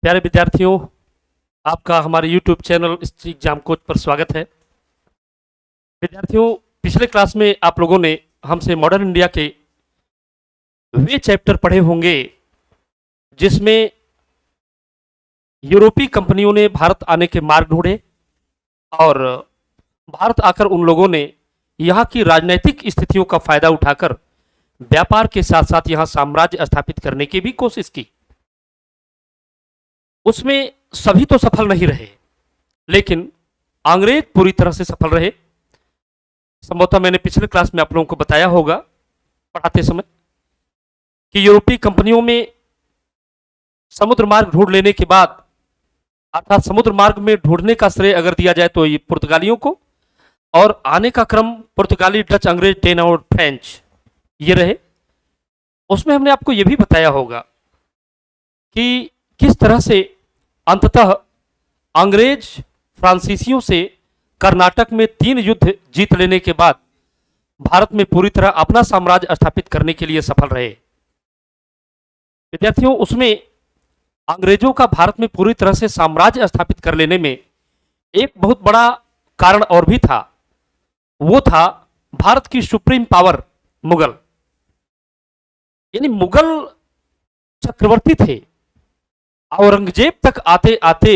प्यारे विद्यार्थियों, आपका हमारे YouTube चैनल एग्जाम कोच पर स्वागत है। विद्यार्थियों, पिछले क्लास में आप लोगों ने हमसे मॉडर्न इंडिया के वे चैप्टर पढ़े होंगे जिसमें यूरोपीय कंपनियों ने भारत आने के मार्ग ढूंढे और भारत आकर उन लोगों ने यहाँ की राजनीतिक स्थितियों का फायदा उठाकर व्यापार के साथ साथ यहाँ साम्राज्य स्थापित करने की भी कोशिश की। उसमें सभी तो सफल नहीं रहे, लेकिन अंग्रेज पूरी तरह से सफल रहे। संभवतः मैंने पिछले क्लास में आप लोगों को बताया होगा पढ़ाते समय कि यूरोपीय कंपनियों में समुद्र मार्ग ढूंढ लेने के बाद, अर्थात समुद्र मार्ग में ढूंढने का श्रेय अगर दिया जाए तो ये पुर्तगालियों को, और आने का क्रम पुर्तगाली, डच, अंग्रेज, डेन और फ्रेंच ये रहे। उसमें हमने आपको ये भी बताया होगा कि किस तरह से अंततः अंग्रेज फ्रांसीसियों से कर्नाटक में 3 युद्ध जीत लेने के बाद भारत में पूरी तरह अपना साम्राज्य स्थापित करने के लिए सफल रहे। विद्यार्थियों, उसमें अंग्रेजों का भारत में पूरी तरह से साम्राज्य स्थापित कर लेने में एक बहुत बड़ा कारण और भी था। वो था भारत की सुप्रीम पावर मुगल, यानी मुगल चक्रवर्ती थे। औरंगजेब तक आते आते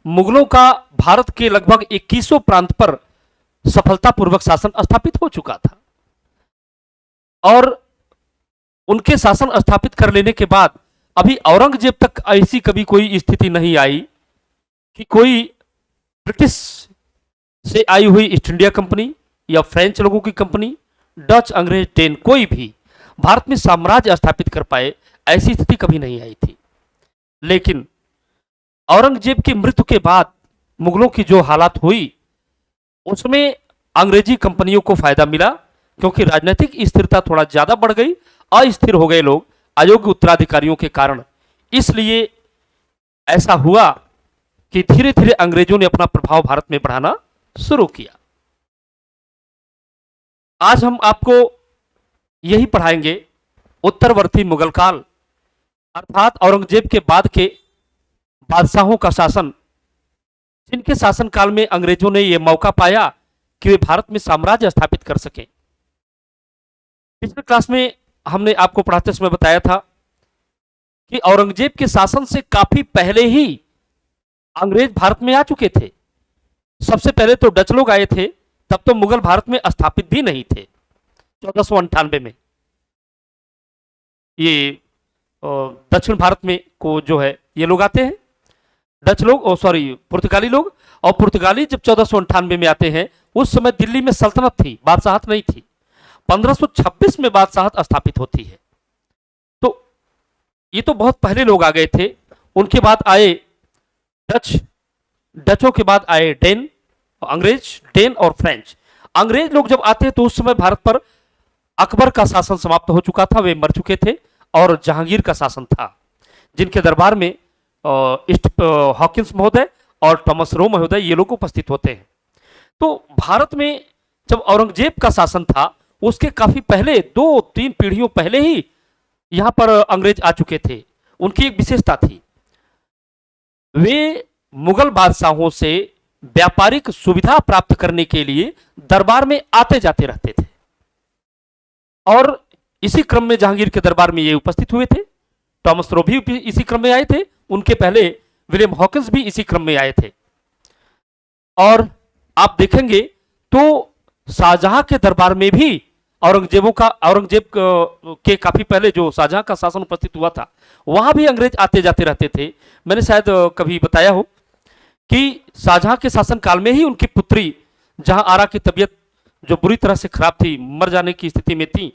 मुगलों का भारत के लगभग 2100 प्रांत पर सफलतापूर्वक शासन स्थापित हो चुका था, और उनके शासन स्थापित कर लेने के बाद अभी औरंगजेब तक ऐसी कभी कोई स्थिति नहीं आई कि कोई ब्रिटिश से आई हुई ईस्ट इंडिया कंपनी या फ्रेंच लोगों की कंपनी, डच, अंग्रेज, डेन, कोई भी भारत में साम्राज्य स्थापित कर पाए, ऐसी स्थिति कभी नहीं आई थी। लेकिन औरंगजेब की मृत्यु के बाद मुगलों की जो हालात हुई उसमें अंग्रेजी कंपनियों को फायदा मिला, क्योंकि राजनीतिक स्थिरता थोड़ा ज्यादा बढ़ गई, अस्थिर हो गए लोग अयोग्य उत्तराधिकारियों के कारण। इसलिए ऐसा हुआ कि धीरे धीरे अंग्रेजों ने अपना प्रभाव भारत में बढ़ाना शुरू किया। आज हम आपको यही पढ़ाएंगे उत्तरवर्ती मुगल काल, अर्थात औरंगजेब के बाद के बादशाहों का शासन, जिनके शासनकाल में अंग्रेजों ने यह मौका पाया कि वे भारत में साम्राज्य स्थापित कर सकें। पिछले क्लास में हमने आपको पढ़ाते समय बताया था कि औरंगजेब के शासन से काफी पहले ही अंग्रेज भारत में आ चुके थे। सबसे पहले तो डच लोग आए थे, तब तो मुगल भारत में स्थापित भी नहीं थे। 1498 में ये दक्षिण भारत में को जो है ये लोग आते हैं, डच लोग, पुर्तगाली लोग। और पुर्तगाली जब 1498 में आते हैं, उस समय दिल्ली में सल्तनत थी, बादशाहत नहीं थी। 1526 में बादशाहत स्थापित होती है। तो ये तो बहुत पहले लोग आ गए थे। उनके बाद आए डच, डचों के बाद आए डेन, अंग्रेज, डेन और फ्रेंच। अंग्रेज लोग जब आते हैं तो उस समय भारत पर अकबर का शासन समाप्त हो चुका था, वे मर चुके थे, और जहांगीर का शासन था, जिनके दरबार में हॉकिंस महोदय और थॉमस रो महोदय ये लोग उपस्थित होते हैं। तो भारत में जब औरंगजेब का शासन था, उसके काफी पहले 2-3 पीढ़ियों पहले ही यहां पर अंग्रेज आ चुके थे। उनकी एक विशेषता थी, वे मुगल बादशाहों से व्यापारिक सुविधा प्राप्त करने के लिए दरबार में आते जाते रहते थे, और इसी क्रम में जहांगीर के दरबार में ये उपस्थित हुए थे। थॉमस रो भी इसी क्रम में आए थे, उनके पहले विलियम हॉकिंस भी इसी क्रम में आए थे। और आप देखेंगे तो शाहजहां के दरबार में भी औरंगजेब के काफी पहले जो शाहजहां का शासन उपस्थित हुआ था, वहां भी अंग्रेज आते जाते रहते थे। मैंने शायद कभी बताया हो कि शाहजहां के शासन काल में ही उनकी पुत्री जहां आरा की तबीयत जो बुरी तरह से खराब थी, मर जाने की स्थिति में थी,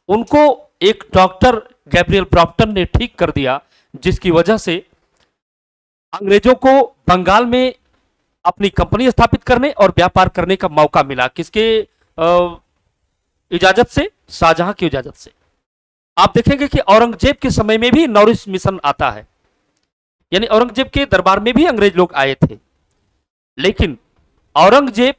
उनको एक डॉक्टर गैब्रियल ब्रॉम्पटन ने ठीक कर दिया, जिसकी वजह से अंग्रेजों को बंगाल में अपनी कंपनी स्थापित करने और व्यापार करने का मौका मिला। किसके इजाजत से? शाहजहां की इजाजत से। आप देखेंगे कि औरंगजेब के समय में भी नॉरिस मिशन आता है, यानी औरंगजेब के दरबार में भी अंग्रेज लोग आए थे। लेकिन औरंगजेब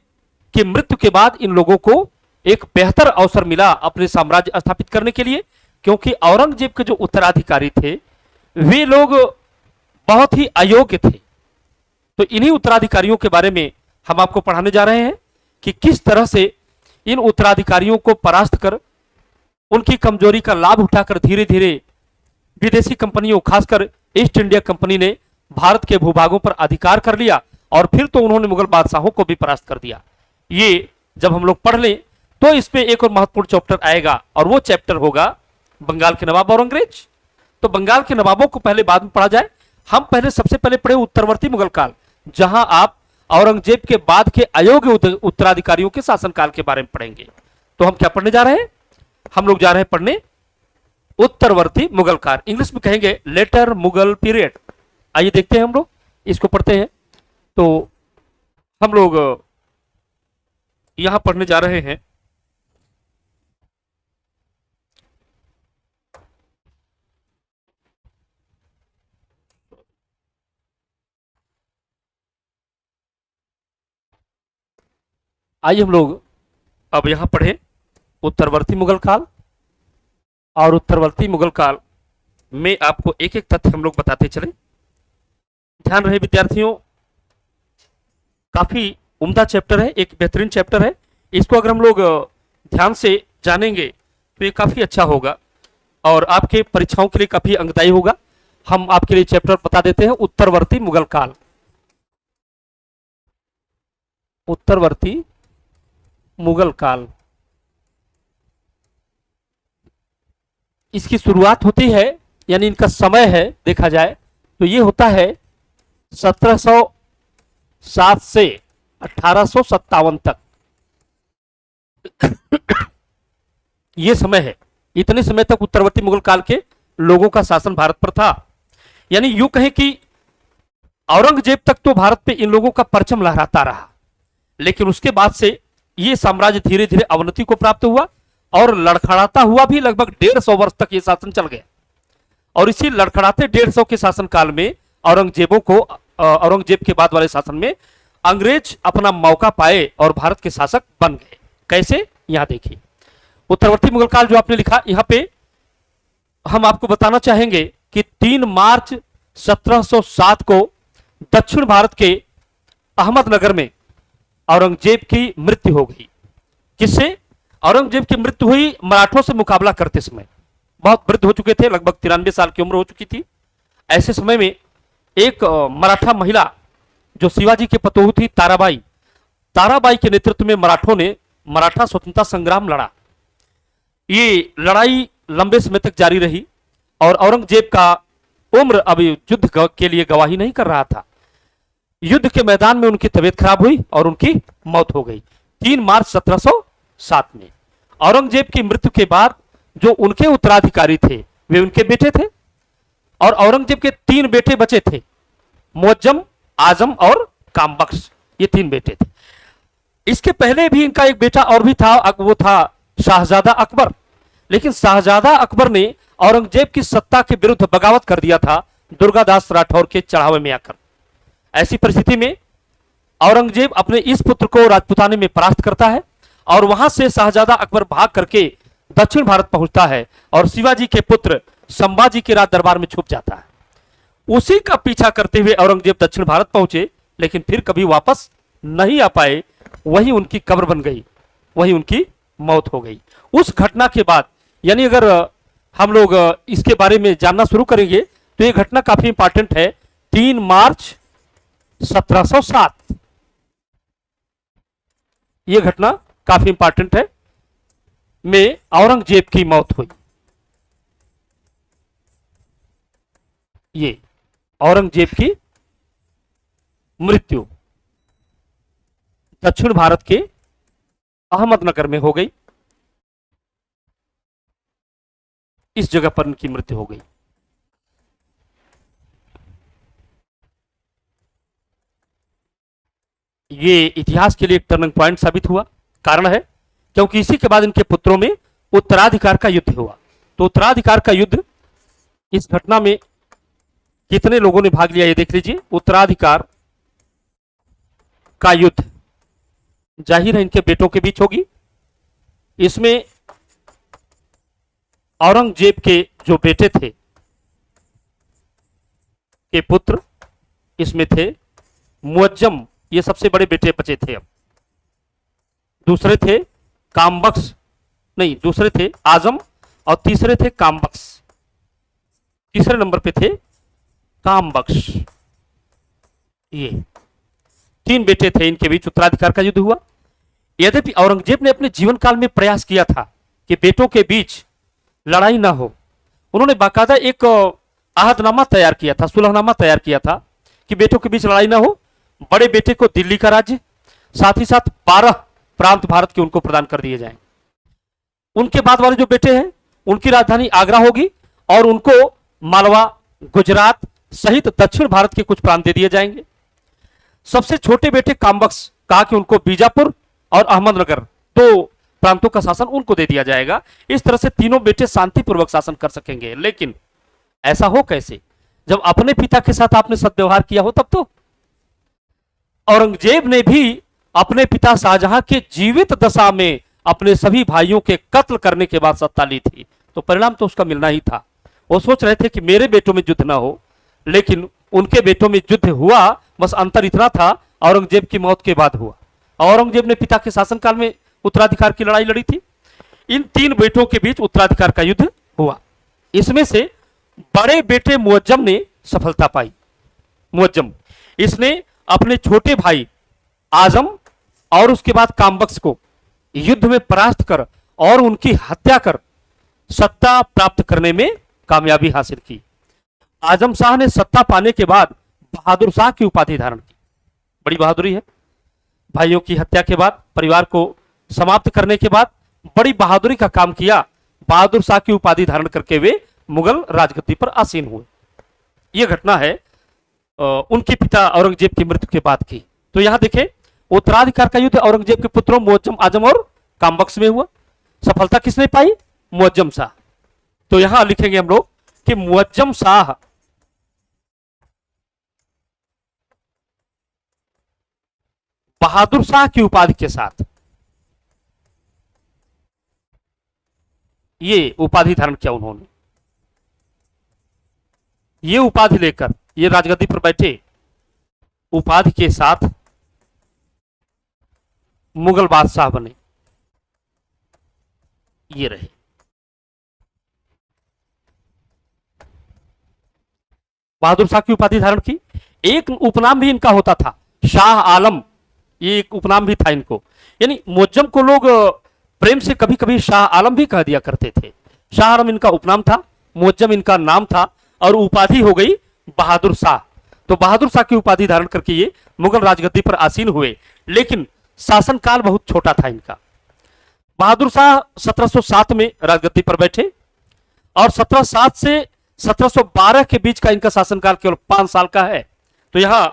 की मृत्यु के बाद इन लोगों को एक बेहतर अवसर मिला अपने साम्राज्य स्थापित करने के लिए, क्योंकि औरंगजेब के जो उत्तराधिकारी थे वे लोग बहुत ही अयोग्य थे। तो इन्हीं उत्तराधिकारियों के बारे में हम आपको पढ़ाने जा रहे हैं कि किस तरह से इन उत्तराधिकारियों को परास्त कर, उनकी कमजोरी का लाभ उठाकर धीरे धीरे विदेशी कंपनियों, खासकर ईस्ट इंडिया कंपनी ने भारत के भूभागों पर अधिकार कर लिया और फिर तो उन्होंने मुगल बादशाहों को भी परास्त कर दिया। ये जब हम लोग पढ़ लें तो इसमें एक और महत्वपूर्ण चैप्टर आएगा और वो चैप्टर होगा बंगाल के नवाब और अंग्रेज। तो बंगाल के नवाबों को पहले बाद में पढ़ा जाए। हम पहले सबसे पहले पढ़े उत्तरवर्ती मुगल काल, जहां आप औरंगजेब के बाद के अयोग्य उत्तराधिकारियों के शासनकाल के बारे में पढ़ेंगे। तो हम क्या पढ़ने जा रहे हैं? हम लोग जा रहे हैं पढ़ने उत्तरवर्ती मुगल काल, इंग्लिश में कहेंगे लेटर मुगल पीरियड। आइए देखते हैं, हम लोग इसको पढ़ते हैं। तो हम लोग यहां पढ़ने जा रहे हैं आइए हम लोग अब यहां पढ़े उत्तरवर्ती मुगल काल। और उत्तरवर्ती मुगल काल में आपको एक एक तथ्य हम लोग बताते चले। ध्यान रहे विद्यार्थियों, काफी उम्दा चैप्टर है, एक बेहतरीन चैप्टर है। इसको अगर हम लोग ध्यान से जानेंगे तो ये काफी अच्छा होगा और आपके परीक्षाओं के लिए काफी अंगदायी होगा। हम आपके लिए चैप्टर बता देते हैं, उत्तरवर्ती मुगल काल। उत्तरवर्ती मुगल काल, इसकी शुरुआत होती है, यानी इनका समय है देखा जाए तो ये होता है 1707 से 1857 तक। ये समय है, इतने समय तक उत्तरवर्ती मुगल काल के लोगों का शासन भारत पर था। यानी यूं कहें कि औरंगजेब तक तो भारत पे इन लोगों का परचम लहराता रहा, लेकिन उसके बाद से ये साम्राज्य धीरे धीरे अवनति को प्राप्त हुआ और लड़खड़ाता हुआ भी लगभग 150 वर्ष तक ये शासन चल गया। और इसी लड़खड़ाते 150 के शासन काल में औरंगजेब के बाद वाले शासन में अंग्रेज अपना मौका पाए और भारत के शासक बन गए। कैसे? यहां देखिए, उत्तरवर्ती मुगल काल जो आपने लिखा, यहां पे हम आपको बताना चाहेंगे कि 3 मार्च 1707 को दक्षिण भारत के अहमदनगर में औरंगजेब की मृत्यु हो गई। किससे? औरंगजेब की मृत्यु हुई मराठों से मुकाबला करते समय। बहुत वृद्ध हो चुके थे, लगभग 93 साल की उम्र हो चुकी थी। ऐसे समय में एक मराठा महिला जो शिवाजी के पतोहू थी, ताराबाई के नेतृत्व में मराठों ने मराठा स्वतंत्रता संग्राम लड़ा। ये लड़ाई लंबे समय तक जारी रही और औरंगजेब का उम्र अब युद्ध के लिए गवाही नहीं कर रहा था। युद्ध के मैदान में उनकी तबीयत खराब हुई और उनकी मौत हो गई 3 मार्च 1707 में। औरंगजेब की मृत्यु के बाद जो उनके उत्तराधिकारी थे वे उनके बेटे थे और औरंगजेब के 3 बेटे बचे थे, मुअज्जम, आजम और कामबख्श। ये 3 बेटे थे। इसके पहले भी इनका एक बेटा और भी था, वो था शाहजादा अकबर। लेकिन शाहजादा अकबर ने औरंगजेब की सत्ता के विरुद्ध बगावत कर दिया था दुर्गादास राठौर के चढ़ावे में आकर। ऐसी परिस्थिति में औरंगजेब अपने इस पुत्र को राजपुताने में परास्त करता है और वहां से शाहजादा अकबर भाग करके दक्षिण भारत पहुंचता है और शिवाजी के पुत्र संभाजी के राज दरबार में छुप जाता है। उसी का पीछा करते हुए औरंगजेब दक्षिण भारत पहुंचे, लेकिन फिर कभी वापस नहीं आ पाए। वहीं उनकी कब्र बन गई, वहीं उनकी मौत हो गई। उस घटना के बाद, यानी अगर हम लोग इसके बारे में जानना शुरू करेंगे तो यह घटना काफी इंपॉर्टेंट है। 3 मार्च 1707 यह घटना काफी इंपॉर्टेंट है, में औरंगजेब की मौत हुई। ये औरंगजेब की मृत्यु दक्षिण भारत के अहमदनगर में हो गई। इस जगह पर उनकी मृत्यु हो गई। ये इतिहास के लिए एक टर्निंग पॉइंट साबित हुआ। कारण है क्योंकि इसी के बाद इनके पुत्रों में उत्तराधिकार का युद्ध हुआ। तो उत्तराधिकार का युद्ध, इस घटना में कितने लोगों ने भाग लिया ये देख लीजिए। उत्तराधिकार का युद्ध जाहिर है इनके बेटों के बीच होगी। इसमें औरंगजेब के जो बेटे थे के पुत्र इसमें थे मुअज्जम, ये सबसे बड़े बेटे बचे थे। अब दूसरे थे कामबख्श, नहीं दूसरे थे आजम और तीसरे थे कामबख्श। तीसरे नंबर पे थे कामबख्श। ये तीन बेटे थे, इनके बीच उत्तराधिकार का युद्ध हुआ। यद्यपि औरंगजेब ने अपने जीवन काल में प्रयास किया था कि बेटों के बीच लड़ाई ना हो। उन्होंने बाकायदा एक आहदनामा तैयार किया था, सुलहनामा तैयार किया था कि बेटों के बीच लड़ाई ना हो। बड़े बेटे को दिल्ली का राज्य, साथ ही साथ 12 प्रांत भारत के उनको प्रदान कर दिए जाएं। उनके बाद वाले जो बेटे हैं उनकी राजधानी आगरा होगी और उनको मालवा, गुजरात सहित दक्षिण भारत के कुछ प्रांत दे दिए जाएंगे। सबसे छोटे बेटे कामबख्श कहा कि उनको बीजापुर और अहमदनगर, दो प्रांतों का शासन उनको दे दिया जाएगा। इस तरह से तीनों बेटे शांतिपूर्वक शासन कर सकेंगे। लेकिन ऐसा हो कैसे, जब अपने पिता के साथ आपने सद्व्यवहार किया हो तब तो। औरंगजेब ने भी अपने पिता शाहजहां के जीवित दशा में अपने सभी भाइयों के कत्ल करने के बाद सत्ता ली थी, तो परिणाम तो उसका मिलना ही था। वो सोच रहे थे कि मेरे बेटों में युद्ध ना हो, लेकिन उनके बेटों में युद्ध हुआ। बस अंतर इतना था, औरंगजेब की मौत के बाद हुआ। औरंगजेब ने पिता के शासनकाल में उत्तराधिकार की लड़ाई लड़ी थी। इन तीन बेटों के बीच उत्तराधिकार का युद्ध हुआ। इसमें से बड़े बेटे मुअज्जम ने सफलता पाई। मुअज्जम, इसने अपने छोटे भाई आजम और उसके बाद कामबख्श को युद्ध में परास्त कर और उनकी हत्या कर सत्ता प्राप्त करने में कामयाबी हासिल की। आजम शाह ने सत्ता पाने के बाद बहादुर शाह की उपाधि धारण की। बड़ी बहादुरी है। भाइयों की हत्या के बाद, परिवार को समाप्त करने के बाद बड़ी बहादुरी का काम किया। बहादुर शाह की उपाधि धारण करके वे मुगल राजगद्दी पर आसीन हुए। यह घटना है उनके पिता औरंगजेब की मृत्यु के बाद की। तो यहां देखें, उत्तराधिकार का युद्ध औरंगजेब के पुत्रों मुअज्जम, आजम और कामबख्श में हुआ। सफलता किसने पाई? मुअज्जम शाह। तो यहां लिखेंगे हम लोग कि मुअज्जम शाह बहादुर शाह की उपाधि के साथ ये उपाधि धारण किया। उन्होंने ये उपाधि लेकर ये राजगद्दी पर बैठे। उपाधि के साथ मुगल बादशाह बने। ये रहे। बहादुर शाह की उपाधि धारण की। एक उपनाम भी इनका होता था, शाह आलम। ये एक उपनाम भी था इनको। यानी मुअज्जम को लोग प्रेम से कभी कभी शाह आलम भी कह दिया करते थे। शाह आलम इनका उपनाम था, मुअज्जम इनका नाम था और उपाधि हो गई बहादुर शाह। तो बहादुर शाह की उपाधि धारण करके ये मुगल राजगद्दी पर आसीन हुए। लेकिन शासनकाल बहुत छोटा था इनका। बहादुर शाह 1707 में राजगद्दी पर बैठे और 1707 से 1712 के बीच का इनका शासनकाल केवल 5 साल का है। तो यहां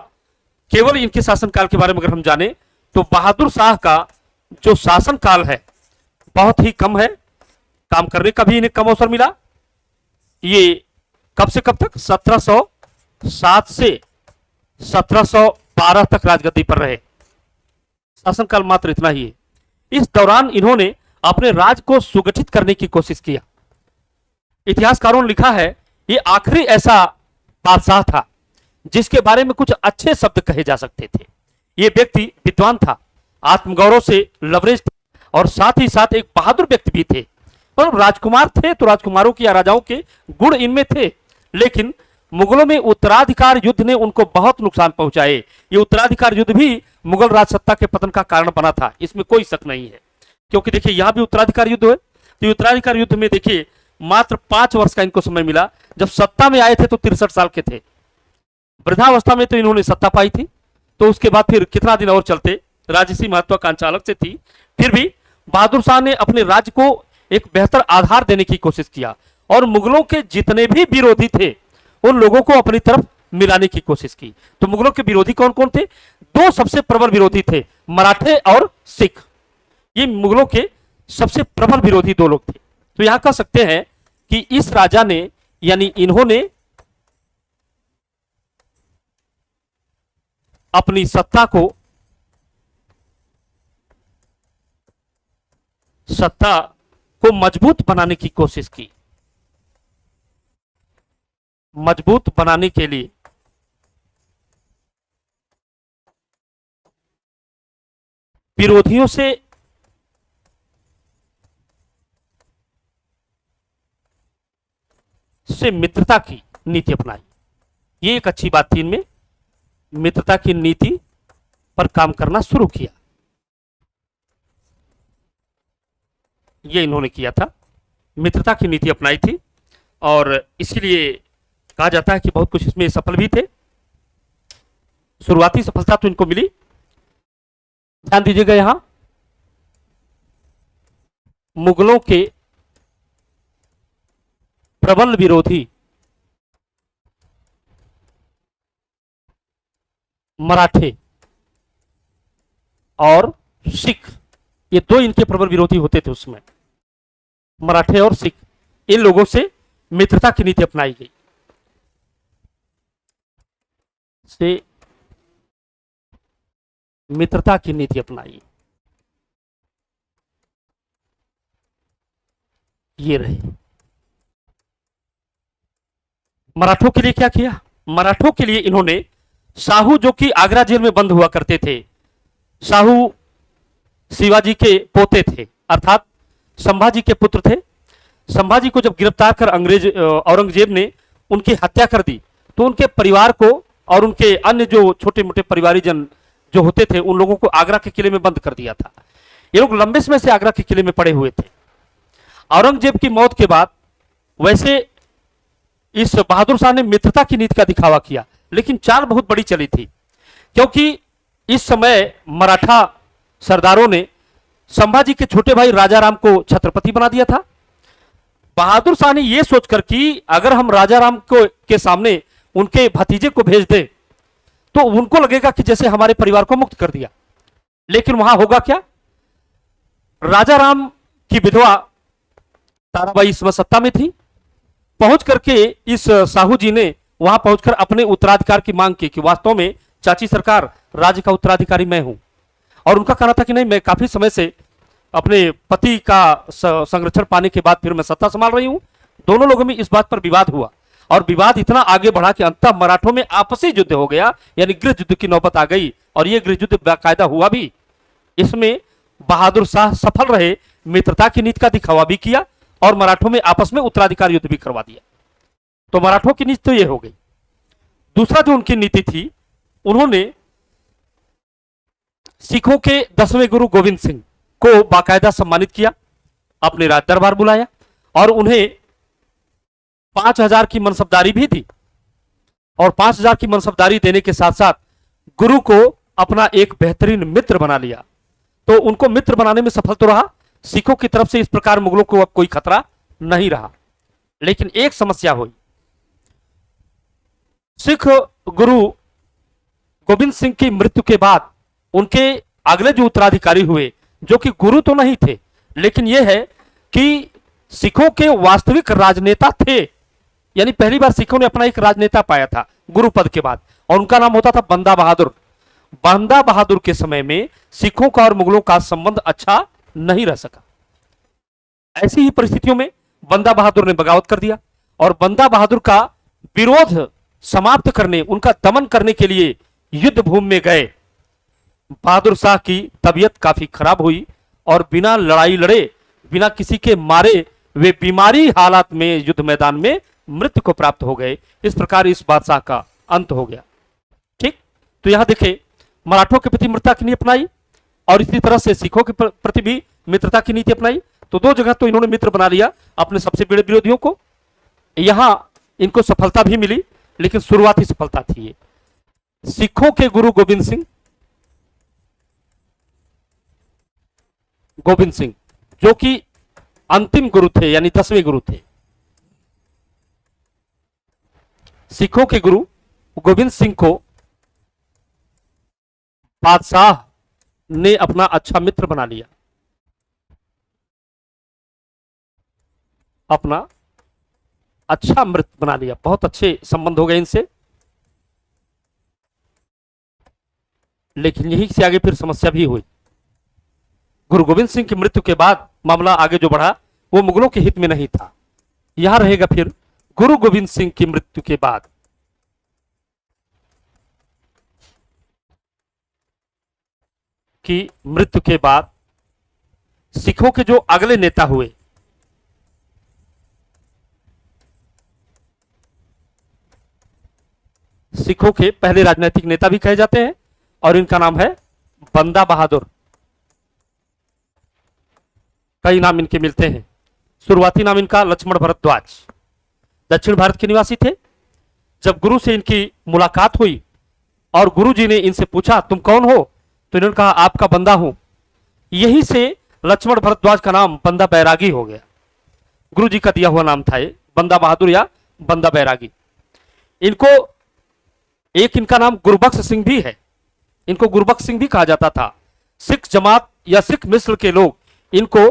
केवल इनके शासनकाल के बारे में अगर हम जाने तो बहादुर शाह का जो शासनकाल है बहुत ही कम है। काम करने का भी इन्हें कम अवसर मिला। ये कब से कब तक? 1707 से 1712 तक राजगद्दी पर रहे। शासनकाल मात्र इतना ही है। इस दौरान इन्होंने अपने राज को सुगठित करने की कोशिश किया। इतिहासकारों ने लिखा है ये आखिरी ऐसा बादशाह था जिसके बारे में कुछ अच्छे शब्द कहे जा सकते थे। ये व्यक्ति विद्वान था, आत्मगौरव से लबरेज था और साथ ही साथ एक बहादुर व्यक्ति भी थे। और राजकुमार थे तो राजकुमारों की या राजाओं के गुण इनमें थे। लेकिन मुगलों में उत्तराधिकार युद्ध ने उनको बहुत नुकसान पहुंचाए। ये उत्तराधिकार युद्ध भी मुगल राजसत्ता के पतन का कारण बना था, इसमें कोई शक नहीं है। क्योंकि देखिए यहां भी उत्तराधिकार युद्ध है। तो उत्तराधिकार युद्ध में देखिए मात्र 5 वर्ष का इनको समय मिला। जब सत्ता में आए थे तो 63 साल के थे। वृद्धावस्था में तो इन्होंने सत्ता पाई थी। तो उसके बाद फिर कितना दिन और चलते, राजसी महत्वाकांक्षा अलग से थी। फिर भी बहादुर शाह ने अपने राज्य को एक बेहतर आधार देने की कोशिश किया और मुगलों के जितने भी विरोधी थे उन लोगों को अपनी तरफ मिलाने की कोशिश की। तो मुगलों के विरोधी कौन कौन थे? 2 सबसे प्रबल विरोधी थे, मराठे और सिख। ये मुगलों के सबसे प्रबल विरोधी 2 लोग थे। तो यहां कह सकते हैं कि इस राजा ने यानी इन्होंने अपनी सत्ता को मजबूत बनाने की कोशिश की। मजबूत बनाने के लिए विरोधियों से मित्रता की नीति अपनाई। ये एक अच्छी बात थी इनमें, मित्रता की नीति पर काम करना शुरू किया, ये इन्होंने किया था, मित्रता की नीति अपनाई थी। और इसीलिए कहा जाता है कि बहुत कुछ इसमें सफल भी थे। शुरुआती सफलता तो इनको मिली। ध्यान दीजिएगा, यहां मुगलों के प्रबल विरोधी मराठे और सिख, ये दो इनके प्रबल विरोधी होते थे उसमें, मराठे और सिख, इन लोगों से मित्रता की नीति अपनाई गई। से मित्रता की नीति अपनाई, ये रहे। मराठों के लिए क्या किया? मराठों के लिए इन्होंने साहू, जो कि आगरा जेल में बंद हुआ करते थे, साहू शिवाजी के पोते थे, अर्थात संभाजी के पुत्र थे। संभाजी को जब गिरफ्तार कर अंग्रेज औरंगजेब ने उनकी हत्या कर दी, तो उनके परिवार को और उनके अन्य जो छोटे मोटे परिवारीजन जो होते थे, उन लोगों को आगरा के किले में बंद कर दिया था। ये लोग लंबे समय से आगरा के किले में पड़े हुए थे। औरंगजेब की मौत के बाद वैसे इस बहादुर शाह ने मित्रता की नीति का दिखावा किया, लेकिन चाल बहुत बड़ी चली थी, क्योंकि इस समय मराठा सरदारों ने संभाजी के छोटे भाई राजा राम को छत्रपति बना दिया था। बहादुर शाह ने यह सोचकर कि अगर हम राजा राम को के सामने उनके भतीजे को भेज दें तो उनको लगेगा कि जैसे हमारे परिवार को मुक्त कर दिया, लेकिन वहां होगा क्या? राजा राम की विधवा ताराबाई इस समय सत्ता में थी। पहुंच करके इस साहू जी ने वहां पहुंचकर अपने उत्तराधिकार की मांग की कि वास्तव में चाची सरकार, राज्य का उत्तराधिकारी मैं हूं। और उनका कहना था कि नहीं, मैं काफी समय से अपने पति का संरक्षण पाने के बाद फिर मैं सत्ता संभाल रही हूं। दोनों लोगों में इस बात पर विवाद हुआ, और विवाद इतना आगे बढ़ा कि अंततः मराठों में आपसी युद्ध हो गया, यानी गृह युद्ध की नौबत आ गई। और यह गृह युद्ध बाकायदा हुआ भी। इसमें बहादुर शाह सफल रहे, मित्रता की नीति का दिखावा भी किया और मराठों में आपस में उत्तराधिकार युद्ध भी करवा दिया। तो मराठों की नीति तो यह हो गई। दूसरा जो उनकी नीति थी, उन्होंने सिखों के 10वें गुरु गोविंद सिंह को बाकायदा सम्मानित किया, अपने राज दरबार बुलाया और उन्हें 5000 की मनसबदारी भी दी। और 5000 की मनसबदारी देने के साथ साथ गुरु को अपना एक बेहतरीन मित्र बना लिया। तो उनको मित्र बनाने में सफल तो रहा। सिखों की तरफ से इस प्रकार मुगलों को अब कोई खतरा नहीं रहा। लेकिन एक समस्या हुई। सिख गुरु गोविंद सिंह की मृत्यु के बाद उनके अगले जो उत्तराधिकारी हुए, जो कि गुरु तो नहीं थे, लेकिन यह है कि सिखों के वास्तविक राजनेता थे। यानी पहली बार सिखों ने अपना एक राजनेता पाया था गुरु पद के बाद, और उनका नाम होता था बंदा बहादुर। बंदा बहादुर के समय में सिखों का और मुगलों का संबंध अच्छा नहीं रह सका। ऐसी ही परिस्थितियों में बंदा बहादुर ने बगावत कर दिया और बंदा बहादुर का विरोध समाप्त करने, उनका दमन करने के लिए युद्ध भूमि में गए। बहादुर शाह की तबीयत काफी खराब हुई और बिना लड़ाई लड़े, बिना किसी के मारे वे बीमारी हालात में युद्ध मैदान में मृत्यु को प्राप्त हो गए। इस प्रकार इस बादशाह का अंत हो गया। ठीक, तो यहां देखें, मराठों के प्रति मित्रता की नीति अपनाई और इसी तरह से सिखों के प्रति भी मित्रता की नीति अपनाई। तो दो जगह तो इन्होंने मित्र बना लिया अपने सबसे बड़े विरोधियों को। यहां इनको सफलता भी मिली, लेकिन शुरुआती सफलता थी ये। सिखों के गुरु गोविंद सिंह जो कि अंतिम गुरु थे, यानी 10वें गुरु थे। सिखों के गुरु गोविंद सिंह को बादशाह ने अपना अच्छा मित्र बना लिया, अपना अच्छा मित्र बना लिया। बहुत अच्छे संबंध हो गए इनसे। लेकिन यही से आगे फिर समस्या भी हुई। गुरु गोविंद सिंह की मृत्यु के बाद मामला आगे जो बढ़ा वो मुगलों के हित में नहीं था। यहां रहेगा फिर गुरु गोविंद सिंह की मृत्यु के बाद की मृत्यु के बाद सिखों के जो अगले नेता हुए, सिखों के पहले राजनीतिक नेता भी कहे जाते हैं और इनका नाम है बंदा बहादुर। कई नाम इनके मिलते हैं। शुरुआती नाम इनका लक्ष्मण भारद्वाज, दक्षिण भारत के निवासी थे। जब गुरु से इनकी मुलाकात हुई और गुरु जी ने इनसे पूछा तुम कौन हो, तो इन्होंने कहा आपका बंदा हूं। यहीं से लक्ष्मण भारद्वाज का नाम बंदा बैरागी हो गया। गुरु जी का दिया हुआ नाम था ये, बंदा बहादुर या बंदा बैरागी। इनको एक इनका नाम गुरबख्श सिंह भी है, इनको गुरबख्श सिंह भी कहा जाता था। सिख जमात या सिख मिस्र के लोग इनको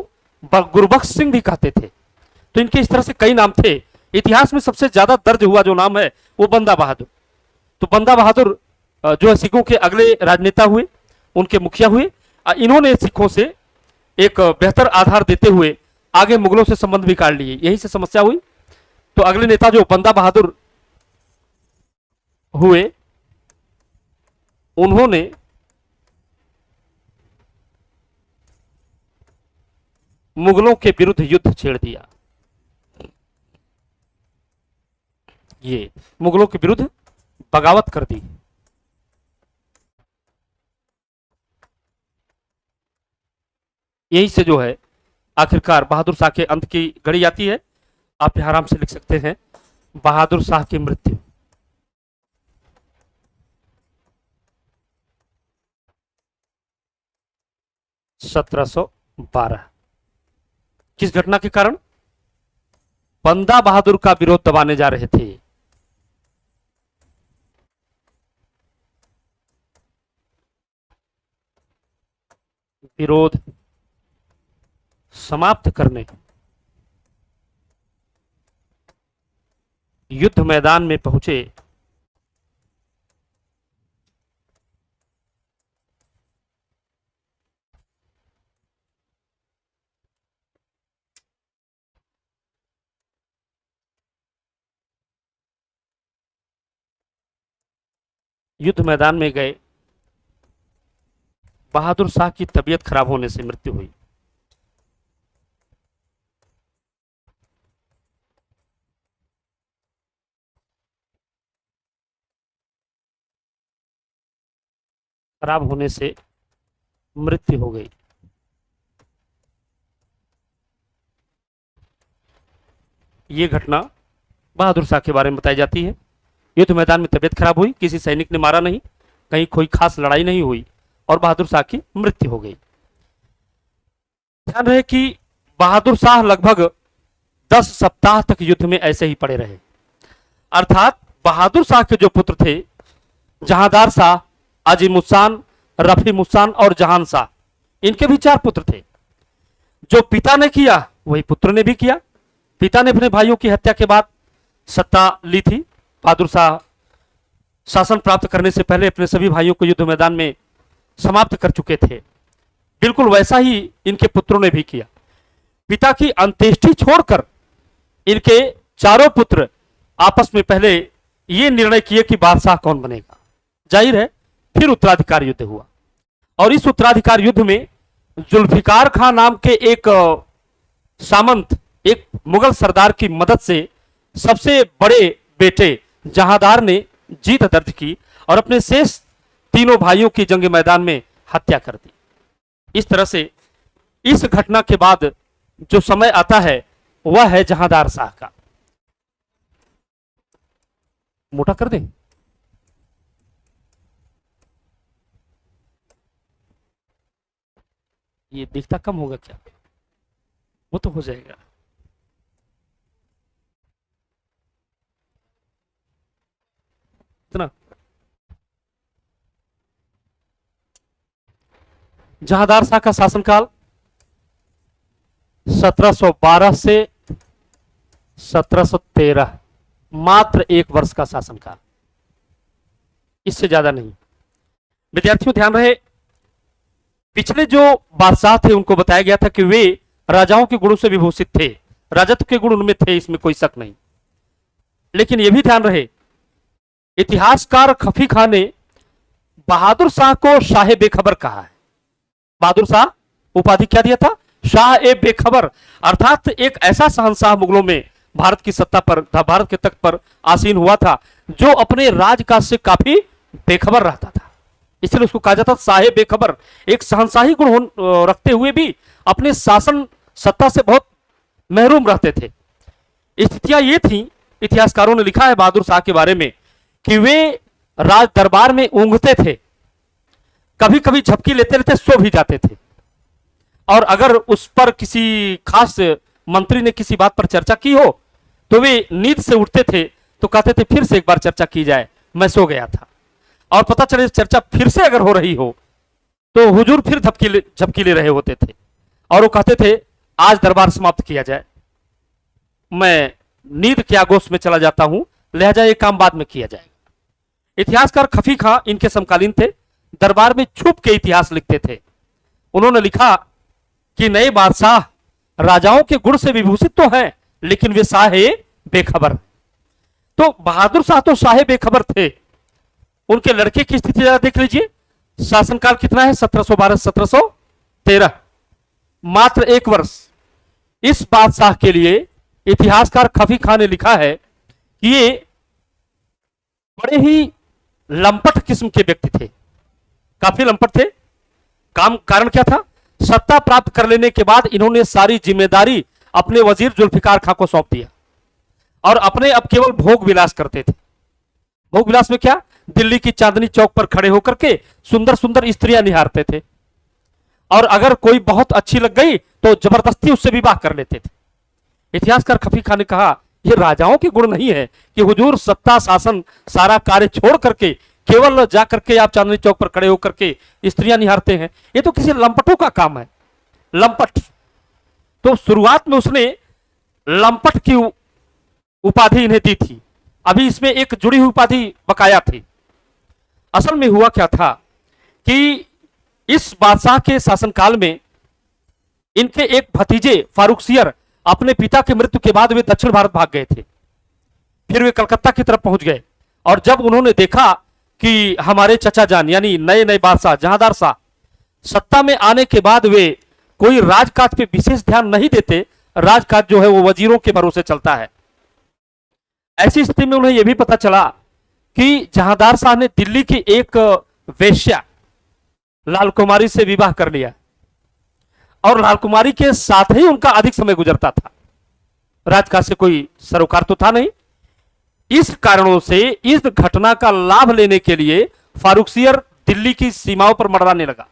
गुरबख्श सिंह भी कहते थे। तो इनके इस तरह से कई नाम थे। इतिहास में सबसे ज्यादा दर्ज हुआ जो नाम है वो बंदा बहादुर। तो बंदा बहादुर जो है सिखों के अगले राजनेता हुए, उनके मुखिया हुए। इन्होंने सिखों से एक बेहतर आधार देते हुए आगे मुगलों से संबंध भी काट लिए। यही से समस्या हुई। तो अगले नेता जो बंदा बहादुर हुए, उन्होंने मुगलों के विरुद्ध युद्ध छेड़ दिया। ये मुगलों के विरुद्ध बगावत कर दी। यही से जो है आखिरकार बहादुर शाह के अंत की घड़ी आती है। आप यहां आराम से लिख सकते हैं बहादुर शाह की मृत्यु। (1712) किस घटना के कारण? बंदा बहादुर का विरोध दबाने जा रहे थे। विरोध समाप्त करने युद्ध मैदान में पहुंचे युद्ध मैदान में गए। बहादुर शाह की तबीयत खराब होने से मृत्यु हुई। खराब होने से मृत्यु हो गई। ये घटना बहादुर शाह के बारे में बताई जाती है। युद्ध मैदान में तबीयत खराब हुई, किसी सैनिक ने मारा नहीं, कहीं कोई खास लड़ाई नहीं हुई और बहादुर शाह की मृत्यु हो गई। ध्यान रहे कि बहादुर शाह लगभग 10 सप्ताह तक युद्ध में ऐसे ही पड़े रहे। अर्थात बहादुर शाह के जो पुत्र थे, जहांदार शाह, अजीमुस्सान, रफीमुस्सान और जहान शाह, इनके भी 4 पुत्र थे। जो पिता ने किया वही पुत्र ने भी किया। पिता ने अपने भाइयों की हत्या के बाद सत्ता ली थी। बहादुर शाह शासन प्राप्त करने से पहले अपने सभी भाइयों को युद्ध मैदान में समाप्त कर चुके थे। बिल्कुल वैसा ही इनके पुत्रों ने भी किया। पिता की अंत्येष्टि छोड़कर इनके चारों पुत्र आपस में पहले ये निर्णय किए कि बादशाह कौन बनेगा। जाहिर है फिर उत्तराधिकार युद्ध हुआ और इस उत्तराधिकार युद्ध में जुल्फिकार खां नाम के एक सामंत, एक मुगल सरदार की मदद से सबसे बड़े बेटे जहांदार ने जीत दर्ज की और अपने शेष तीनों भाइयों की जंग मैदान में हत्या कर दी। इस तरह से इस घटना के बाद जो समय आता है वह है जहांदार शाह का। मोटा कर दें? ये दिखता कम होगा क्या? वो तो हो जाएगा। इतना जहांदार शाह का शासनकाल 1712 से 1713, मात्र 1 वर्ष का शासनकाल, इससे ज्यादा नहीं। विद्यार्थियों ध्यान रहे, पिछले जो बादशाह थे उनको बताया गया था कि वे राजाओं के गुणों से विभूषित थे, राजत्व के गुण उनमें थे, इसमें कोई शक नहीं। लेकिन यह भी ध्यान रहे, इतिहासकार खफी खां ने बहादुर शाह को शाहे बेखबर कहा है। बहादुर शाह उपाधि क्या दिया था? शाह ए बेखबर, अर्थात एक ऐसा शहंशाह मुगलों में भारत की सत्ता पर, भारत के तख्त पर आसीन हुआ था जो अपने राजकाज से काफी बेखबर रहता था, इसलिए उसको कहा जाता था शाह ए बेखबर। एक शहंशाही गुण रखते हुए भी अपने शासन सत्ता से बहुत महरूम रहते थे। स्थितियां ये थी, इतिहासकारों ने लिखा है बहादुर शाह के बारे में कि वे राज दरबार में ऊँघते थे, कभी कभी झपकी लेते रहते, सो भी जाते थे, और अगर उस पर किसी खास मंत्री ने किसी बात पर चर्चा की हो तो वे नींद से उठते थे तो कहते थे फिर से एक बार चर्चा की जाए, मैं सो गया था। और पता चले चर्चा फिर से अगर हो रही हो तो हुजूर फिर झपकी ले रहे होते थे और वो कहते थे आज दरबार समाप्त किया जाए, मैं नींद के आगोश में चला जाता हूं, लिहाजा ये काम बाद में किया जाएगा। इतिहासकार खफी खां इनके समकालीन थे, दरबार में छुप के इतिहास लिखते थे। उन्होंने लिखा कि नए बादशाह राजाओं के गुण से विभूषित तो हैं लेकिन वे शाह बेखबर। तो बहादुर शाह तो शाह बेखबर थे। उनके लड़के की स्थिति जरा देख लीजिए, शासनकाल कितना है? 1712 1713, मात्र 1 वर्ष। इस बादशाह के लिए इतिहासकार खफी खां ने लिखा है कि ये बड़े ही लंपट किस्म के व्यक्ति थे, काफी लंपट थे। कारण क्या था? सत्ता प्राप्त कर लेने के बाद इन्होंने सारी जिम्मेदारी अपने वजीर जुल्फिकार खां को सौंप दिया और अपने अब केवल भोग विलास करते थे। भोग विलास में क्या? दिल्ली की चांदनी चौक पर खड़े होकर के सुंदर सुंदर स्त्रियां निहारते थे और अगर कोई बहुत अच्छी लग गई तो जबरदस्ती उससे विवाह कर लेते थे। इतिहासकार खफी खां ने कहा यह राजाओं के गुण नहीं है कि हुजूर सत्ता शासन सारा कार्य छोड़ करके केवल जाकर के आप चांदनी चौक पर खड़े होकर के स्त्रियां निहारते हैं, ये तो किसी लंपटों का काम है, लंपट। तो शुरुआत में उसने लंपट की उपाधि इन्हें दी थी, अभी इसमें एक जुड़ी हुई उपाधि बकाया थी। असल में हुआ क्या था कि इस बादशाह के शासनकाल में इनके एक भतीजे फारूक सियर अपने पिता की मृत्यु के बाद वे दक्षिण भारत भाग गए थे। फिर वे कलकत्ता की तरफ पहुंच गए और जब उन्होंने देखा कि हमारे चचा जान यानी नए नए बादशाह जहांदार शाह सत्ता में आने के बाद वे कोई राजकाज पे विशेष ध्यान नहीं देते, राजकाज जो है वो वजीरों के भरोसे चलता है। ऐसी स्थिति में उन्हें यह भी पता चला कि जहांदार शाह ने दिल्ली की एक वेश्या लाल कुमारी से विवाह कर लिया और लाल कुमारी के साथ ही उनका अधिक समय गुजरता था, राजकाज से कोई सरोकार तो था नहीं। इस कारणों से इस घटना का लाभ लेने के लिए फारूक सियर दिल्ली की सीमाओं पर मंडराने लगा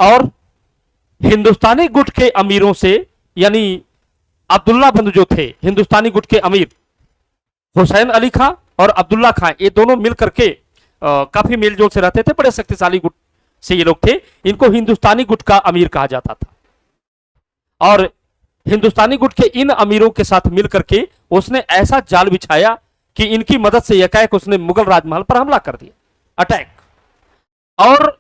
और हिंदुस्तानी गुट के अमीरों से यानी अब्दुल्ला बंधु जो थे हिंदुस्तानी गुट के अमीर हुसैन अली खां और अब्दुल्ला खां, ये दोनों मिलकर के काफी मेलजोल से रहते थे, बड़े शक्तिशाली गुट से ये लोग थे। इनको हिंदुस्तानी गुट का अमीर कहा जाता था और हिंदुस्तानी गुट के इन अमीरों के साथ मिलकर के उसने ऐसा जाल बिछाया कि इनकी मदद से एकाएक उसने मुगल राजमहल पर हमला कर दिया, अटैक। और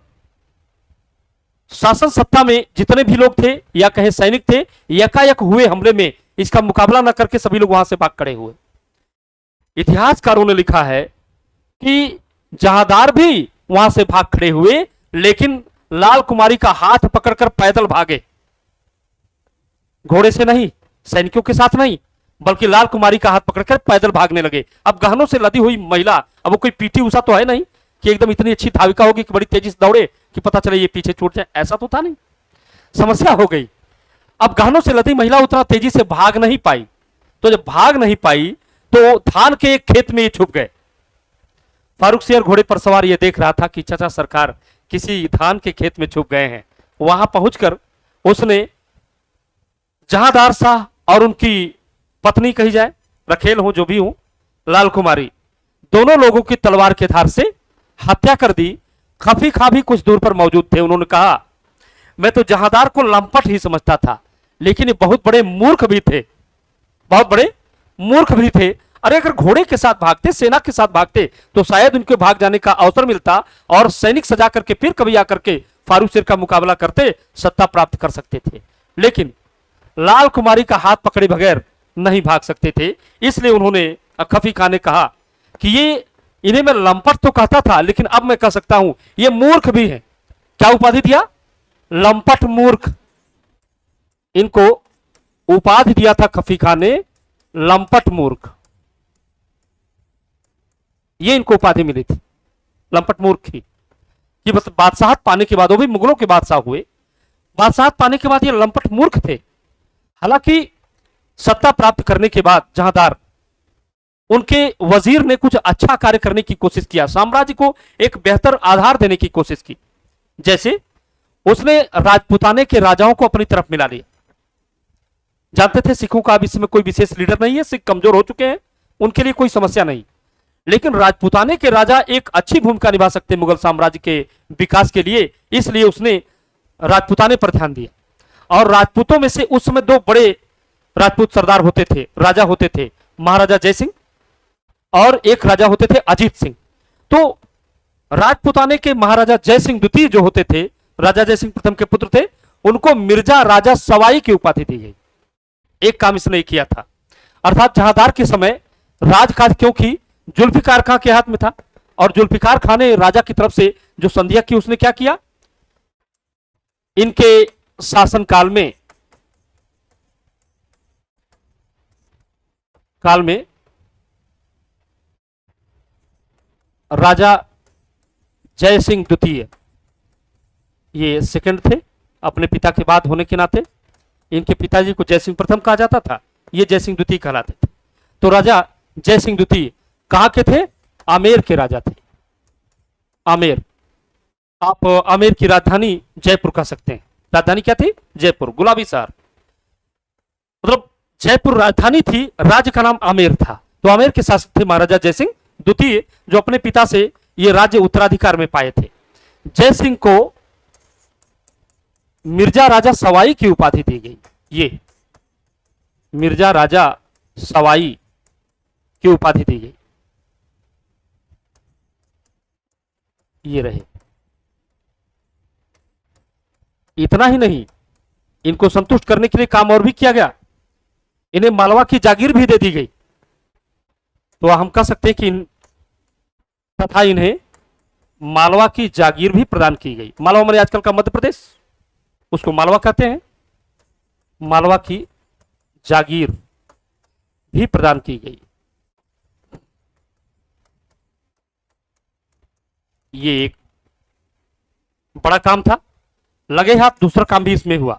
शासन सत्ता में जितने भी लोग थे या कहे सैनिक थे, एकाएक हुए हमले में इसका मुकाबला न करके सभी लोग वहां से भाग खड़े हुए। इतिहासकारों ने लिखा है कि जहांदार भी वहां से भाग खड़े हुए लेकिन लाल कुमारी का हाथ पकड़कर पैदल भागे, घोड़े से नहीं, सैनिकों के साथ नहीं, बल्कि लाल कुमारी का हाथ पकड़कर पैदल भागने लगे। अब गहनों से लदी हुई महिला, अब वो कोई पीटी उषा तो है नहीं कि एकदम इतनी अच्छी धाविका होगी कि बड़ी तेजी से दौड़े कि पता चले ये पीछे छूट जाए, ऐसा तो था नहीं। समस्या हो गई, अब गहनों से लदी महिला उतना तेजी से भाग नहीं पाई, तो जब भाग नहीं पाई तो धान के एक खेत में ये छुप गए। फारूक सियर घोड़े पर सवार ये देख रहा था कि चाचा सरकार किसी धान के खेत में छुप गए हैं। वहां पहुंचकर उसने जहांदार शाह और उनकी पत्नी कही जाए, रखेल हो जो भी हो, लाल कुमारी, दोनों लोगों की तलवार के धार से हत्या कर दी। खफी खां भी कुछ दूर पर मौजूद थे। उन्होंने कहा मैं तो जहांदार को लंपट ही समझता था लेकिन ये बहुत बड़े मूर्ख भी थे, बहुत बड़े मूर्ख भी थे। अरे अगर घोड़े के साथ भागते, सेना के साथ भागते तो शायद उनके भाग जाने का अवसर मिलता और सैनिक सजा करके फिर कभी आकर के फारूक सियर का मुकाबला करते, सत्ता प्राप्त कर सकते थे। लेकिन लाल कुमारी का हाथ पकड़े बगैर नहीं भाग सकते थे, इसलिए उन्होंने खफी खां ने कहा कि ये इन्हें मैं लंपट तो कहता था लेकिन अब मैं कह सकता हूं ये मूर्ख भी है। क्या उपाधि दिया? लंपट मूर्ख, इनको उपाधि दिया था खफी खान ने, लंपट मूर्ख, ये इनको उपाधि मिली थी, लंपट मूर्ख ही। ये मतलब बादशाहत पाने के बाद, वो भी मुगलों के बादशाह हुए, बादशाहत पाने के बाद ये लंपट मूर्ख थे। हालांकि सत्ता प्राप्त करने के बाद जहांदार, उनके वजीर ने कुछ अच्छा कार्य करने की कोशिश किया, साम्राज्य को एक बेहतर आधार देने की कोशिश की। जैसे उसने राजपूताने के राजाओं को अपनी तरफ मिला लिया। जानते थे सिखों का अब इस समय कोई विशेष लीडर नहीं है, सिख कमजोर हो चुके हैं, उनके लिए कोई समस्या नहीं, लेकिन राजपूताने के राजा एक अच्छी भूमिका निभा सकते मुगल साम्राज्य के विकास के लिए, इसलिए उसने राजपूताने पर ध्यान दिया। और राजपूतों में से उस समय दो बड़े राजपूत सरदार होते थे, राजा होते थे, महाराजा जयसिंह और एक राजा होते थे अजीत सिंह। तो राजपूताने के महाराजा जयसिंह द्वितीय जो होते थे, राजा जयसिंह प्रथम के पुत्र थे, उनको मिर्जा राजा सवाई की उपाधि दी गई। एक काम इसने किया था, अर्थात जहांदार के समय राजकाज, क्योंकि जुल्फिकार खां के हाथ में था, और जुल्फिकार खां ने राजा की तरफ से जो संधिया की, उसने क्या किया, इनके शासनकाल में राजा जय सिंह द्वितीय, ये सेकंड थे अपने पिता के बाद होने के नाते, इनके पिताजी को जय सिंह प्रथम कहा जाता था, ये जय सिंह द्वितीय कहलाते थे। तो राजा जय सिंह द्वितीय कहां के थे, आमेर के राजा थे। आमेर, आप आमेर की राजधानी जयपुर कह सकते हैं। राजधानी क्या थी, जयपुर, गुलाबी शहर, मतलब जयपुर राजधानी थी, राज्य का नाम आमेर था। तो आमेर के शासक थे महाराजा जयसिंह द्वितीय, जो अपने पिता से ये राज्य उत्तराधिकार में पाए थे। जयसिंह को मिर्जा राजा सवाई की उपाधि दी गई। ये मिर्जा राजा सवाई की उपाधि दी गई, ये रहे। इतना ही नहीं, इनको संतुष्ट करने के लिए काम और भी किया गया, इन्हें मालवा की जागीर भी दे दी गई। तो हम कह सकते हैं कि तथा इन्हें मालवा की जागीर भी प्रदान की गई। मालवा माने आजकल का मध्य प्रदेश, उसको मालवा कहते हैं। मालवा की जागीर भी प्रदान की गई। ये एक बड़ा काम था। लगे हाथ दूसरा काम भी इसमें हुआ।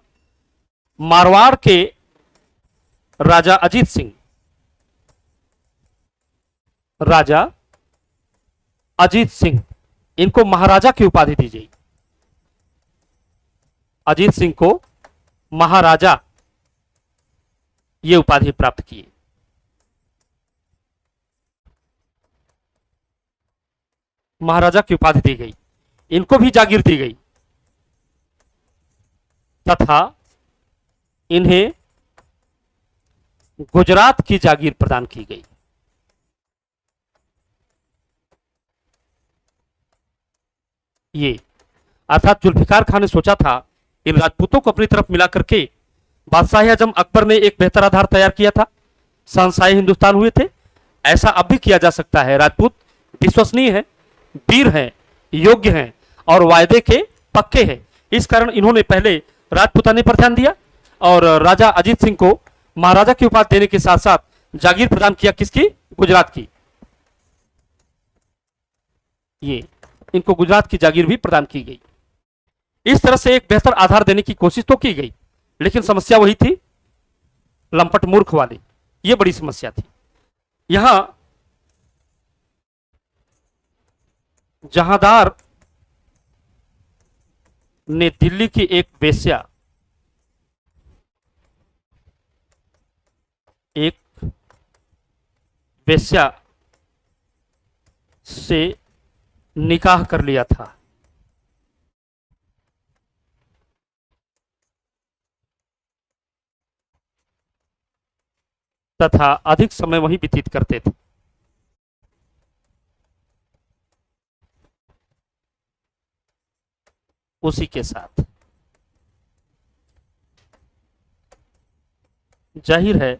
मारवाड़ के राजा अजीत सिंह, राजा अजीत सिंह, इनको महाराजा की उपाधि दी गई। अजीत सिंह को महाराजा ये उपाधि प्राप्त की। महाराजा की उपाधि दी गई, इनको भी जागीर दी गई तथा इन्हें गुजरात की जागीर प्रदान की गई। ये अर्थात जुल्फिकार खान ने सोचा था इन राजपूतों को अपनी तरफ मिला करके बादशाह आजम अकबर ने एक बेहतर आधार तैयार किया था, शहंशाही हिंदुस्तान हुए थे। ऐसा अब भी किया जा सकता है। राजपूत विश्वसनीय है, वीर हैं, योग्य हैं और वायदे के पक्के हैं। इस कारण इन्होंने पहले राजपूताने पर ध्यान दिया और राजा अजीत सिंह को महाराजा की उपाधि देने के साथ साथ जागीर प्रदान किया। किसकी? गुजरात की। ये इनको गुजरात की जागीर भी प्रदान की गई। इस तरह से एक बेहतर आधार देने की कोशिश तो की गई, लेकिन समस्या वही थी, लंपट मूर्ख वाली। ये बड़ी समस्या थी। यहां जहांदार ने दिल्ली की एक वेश्या से निकाह कर लिया था। तथा अधिक समय वहीं व्यतीत करते थे। उसी के साथ जाहिर है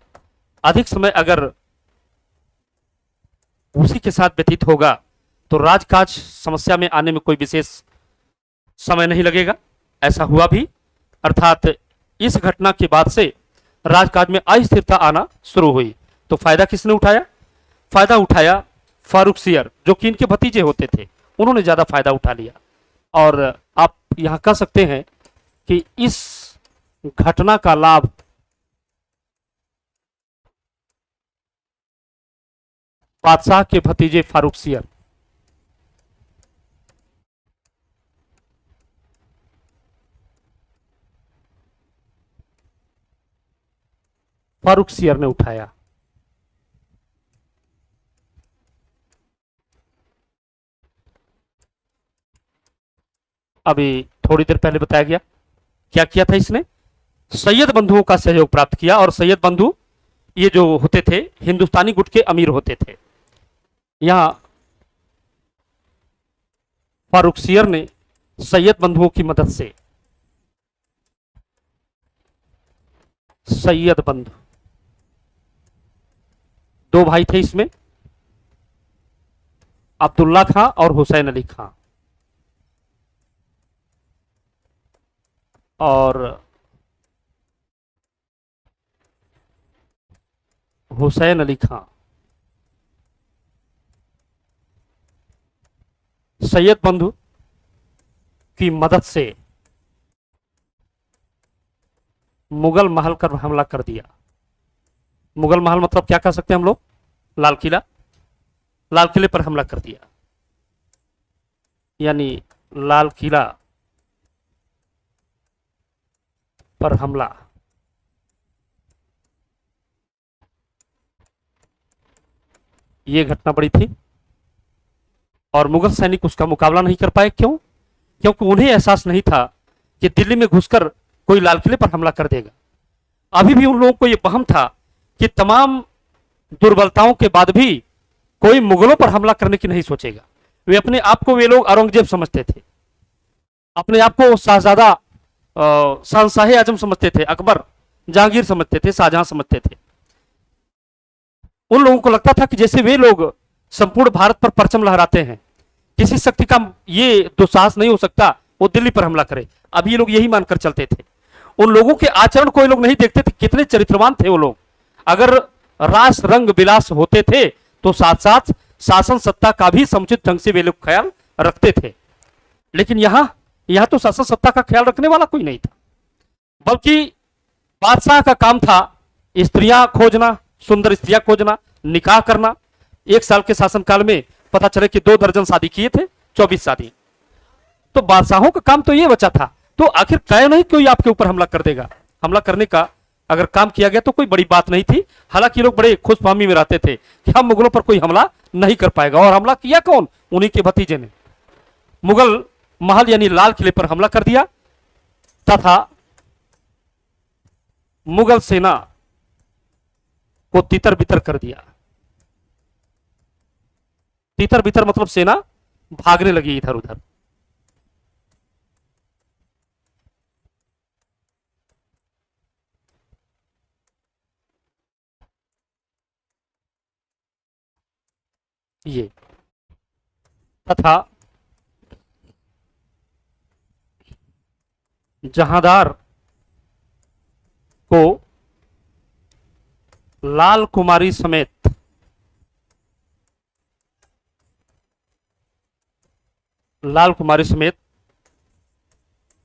अधिक समय अगर उसी के साथ व्यतीत होगा तो राजकाज समस्या में आने में कोई विशेष समय नहीं लगेगा। ऐसा हुआ भी, अर्थात इस घटना के बाद से राजकाज में अस्थिरता आना शुरू हुई। तो फायदा किसने उठाया? फायदा उठाया फारूक सियर, जो कि इनके भतीजे होते थे, उन्होंने ज्यादा फायदा उठा लिया। और आप यहां कह सकते हैं कि इस घटना का लाभ बादशाह के भतीजे फारूक सियर, फारूक सियर ने उठाया। अभी थोड़ी देर पहले बताया गया क्या किया था इसने? सैयद बंधुओं का सहयोग प्राप्त किया। और सैयद बंधु ये जो होते थे हिंदुस्तानी गुट के अमीर होते थे। यहां फारूक सियर ने सैयद बंधुओं की मदद से, सैयद बंधु दो भाई थे इसमें, अब्दुल्ला खां और हुसैन अली खां, और हुसैन अली खां सैयद बंधु की मदद से मुगल महल पर हमला कर दिया। मुगल महल मतलब क्या कह सकते हैं हम लोग? लाल किला। लाल किले पर हमला कर दिया, यानी लाल किला पर हमला। यह घटना बड़ी थी और मुगल सैनिक उसका मुकाबला नहीं कर पाए। क्यों? क्योंकि उन्हें एहसास नहीं था कि दिल्ली में घुसकर कोई लाल किले पर हमला कर देगा। अभी भी उन लोगों को यह वहम था कि तमाम दुर्बलताओं के बाद भी कोई मुगलों पर हमला करने की नहीं सोचेगा। वे अपने आप को, वे लोग औरंगजेब समझते थे, अपने आप को शाहजादा शहंशाह आजम समझते थे, अकबर, जहांगीर समझते थे, शाहजहां समझते थे। उन लोगों को लगता था कि जैसे वे लोग संपूर्ण भारत पर परचम लहराते हैं, किसी शक्ति का ये दुस्साहस नहीं हो सकता वो दिल्ली पर हमला करे। अब ये लोग यही मानकर चलते थे। उन लोगों के आचरण को ये लोग नहीं देखते थे, कितने चरित्रवान थे वो लोग। अगर रास रंग विलास होते थे तो साथ साथ शासन सत्ता का भी समुचित ढंग से वे लोग ख्याल रखते थे। लेकिन यहां तो शासन सत्ता का ख्याल रखने वाला कोई नहीं था, बल्कि बादशाह का काम था स्त्रियां खोजना, सुंदर स्त्रियां खोजना, निकाह करना। 1 साल के शासनकाल में पता चले कि 2 दर्जन शादी किए थे, 24 शादी। तो बादशाहों का काम तो ये बचा था। तो आखिर क्यों नहीं कोई आपके ऊपर हमला कर देगा? हमला करने का अगर काम किया गया तो कोई बड़ी बात नहीं थी। हालांकि लोग बड़े खुशफहमी में रहते थे कि हम मुगलों पर कोई हमला नहीं कर पाएगा। और हमला किया कौन? उन्हीं के भतीजे ने। मुगल महल यानी लाल किले पर हमला कर दिया तथा मुगल सेना को तितर बितर कर दिया। तितर बितर मतलब सेना भागने लगी इधर उधर। ये तथा जहांदार को लाल कुमारी समेत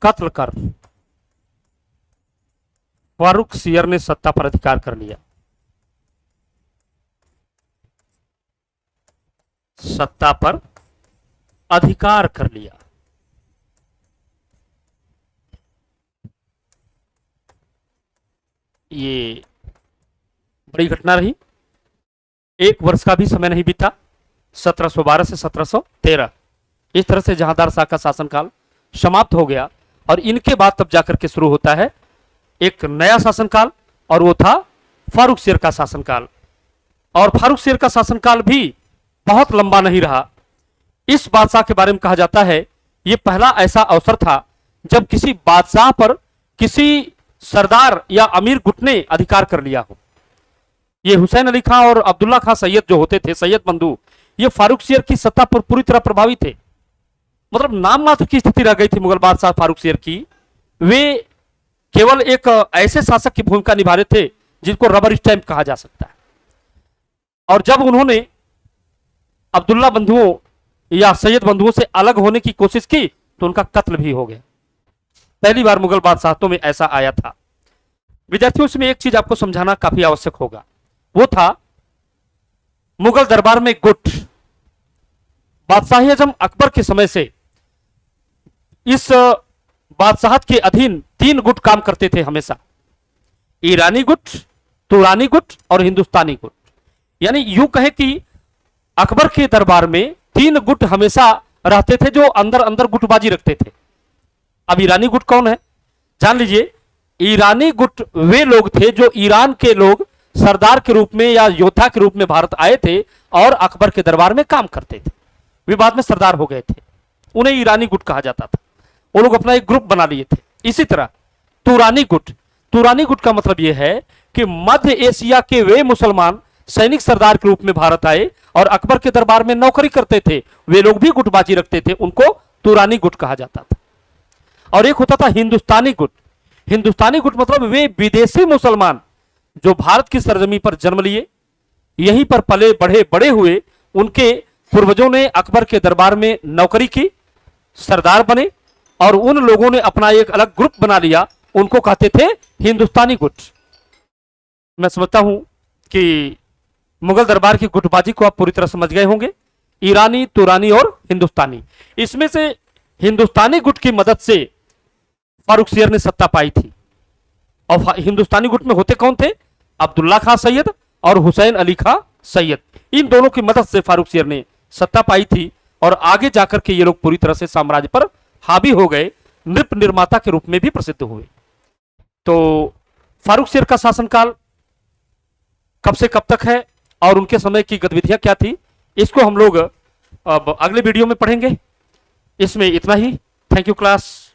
कत्ल कर फारूक सियर ने सत्ता पर अधिकार कर लिया। सत्ता पर अधिकार कर लिया। ये बड़ी घटना रही। 1 वर्ष का भी समय नहीं बीता। 1712 से 1713 इस तरह से जहांदार शाह का शासनकाल समाप्त हो गया। और इनके बाद तब जाकर के शुरू होता है एक नया शासनकाल, और वो था फारूक सियर का शासनकाल। और फारूक सियर का शासनकाल भी बहुत लंबा नहीं रहा। इस बादशाह के बारे में कहा जाता है यह पहला ऐसा अवसर था जब किसी बादशाह पर किसी सरदार या अमीर गुट ने अधिकार कर लिया हो। ये हुसैन अली खां और अब्दुल्ला खां सैयद जो होते थे, सैयद बंधु, ये फारूक सियर की सत्ता पर पूरी तरह प्रभावी थे। मतलब नाम मात्र की स्थिति रह गई थी मुगल बादशाह फारूक सियर की वे केवल एक ऐसे शासक की भूमिका निभा रहे थे जिनको रबर स्टैंप कहा जा सकता है। और जब उन्होंने अब्दुल्ला बंधुओं या सैयद बंधुओं से अलग होने की कोशिश की तो उनका कत्ल भी हो गया। पहली बार मुगल बादशाहतों में ऐसा आया था। विद्यार्थियों, इसमें एक चीज आपको समझाना काफी आवश्यक होगा, वो था मुगल दरबार में गुट। बादशाह आजम अकबर के समय से इस बादशाहत के अधीन 3 गुट काम करते थे हमेशा, ईरानी गुट, तुरानी गुट और हिंदुस्तानी गुट। यानी यूं कहें कि अकबर के दरबार में 3 गुट हमेशा रहते थे जो अंदर अंदर गुटबाजी रखते थे। अब ईरानी गुट कौन है जान लीजिए। ईरानी गुट वे लोग थे जो ईरान के लोग सरदार के रूप में या योद्धा के रूप में भारत आए थे और अकबर के दरबार में काम करते थे। वे बाद में सरदार हो गए थे, उन्हें ईरानी गुट कहा जाता था। वो लोग अपना एक ग्रुप बना लिए थे। इसी तरह तुरानी गुट, तुरानी गुट का मतलब यह है कि मध्य एशिया के वे मुसलमान सैनिक सरदार के रूप में भारत आए और अकबर के दरबार में नौकरी करते थे, वे लोग भी गुटबाजी रखते थे, उनको तुरानी गुट कहा जाता था। और एक होता था हिंदुस्तानी गुट। हिंदुस्तानी गुट मतलब वे विदेशी मुसलमान जो भारत की सरजमी पर जन्म लिए, यहीं पर पले बढ़े बड़े हुए, उनके पूर्वजों ने अकबर के दरबार में नौकरी की, सरदार बने और उन लोगों ने अपना एक अलग ग्रुप बना लिया, उनको कहते थे हिंदुस्तानी गुट। मैं समझता हूं कि मुगल दरबार की गुटबाजी को आप पूरी तरह समझ गए होंगे। ईरानी, तुरानी और हिंदुस्तानी। इसमें से हिंदुस्तानी गुट की मदद से फारूक शेर ने सत्ता पाई थी। और हिंदुस्तानी गुट में होते कौन थे? अब्दुल्ला खां सैयद और हुसैन अली खां सैयद। इन दोनों की मदद से फारूक शेर ने सत्ता पाई थी और आगे जाकर के ये लोग पूरी तरह से साम्राज्य पर हावी हो गए, नृप निर्माता के रूप में भी प्रसिद्ध हुए। तो फारूक शेर का शासनकाल कब से कब तक है और उनके समय की गतिविधियां क्या थी, इसको हम लोग अब अगले वीडियो में पढ़ेंगे। इसमें इतना ही। Thank you class.